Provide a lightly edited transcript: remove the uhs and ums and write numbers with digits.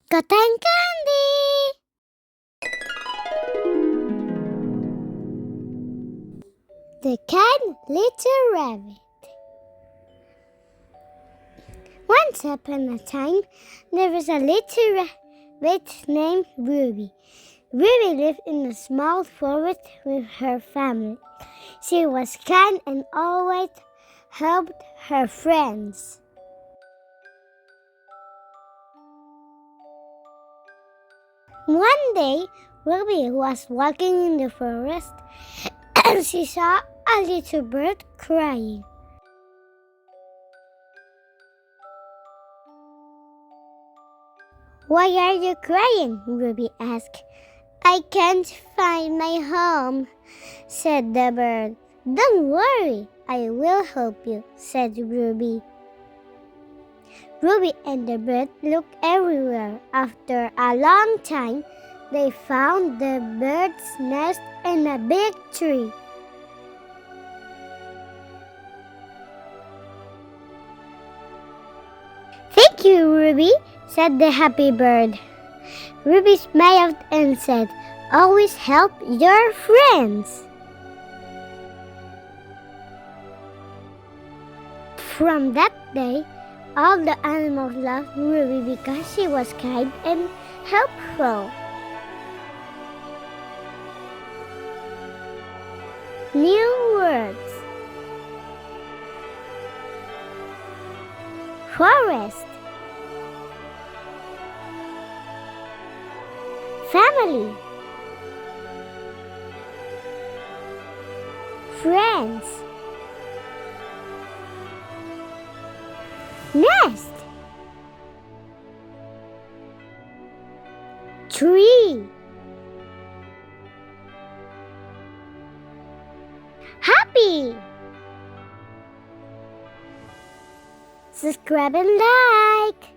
Cotton candy! The kind little rabbit. Once upon a time, there was a little rabbit named Ruby. Ruby lived in a small forest with her family. She was kind and always helped her friends. One day, Ruby was walking in the forest and she saw a little bird crying. "Why are you crying?" Ruby asked. "I can't find my home," said the bird. "Don't worry, I will help you," said Ruby. Ruby and the bird looked everywhere. After a long time, they found the bird's nest in a big tree. "Thank you, Ruby," said the happy bird. Ruby smiled and said, "Always help your friends." From that day, all the animals loved Ruby because she was kind and helpful. New words. Forest. Family. Friends. Nest. Tree. Happy. Subscribe and like.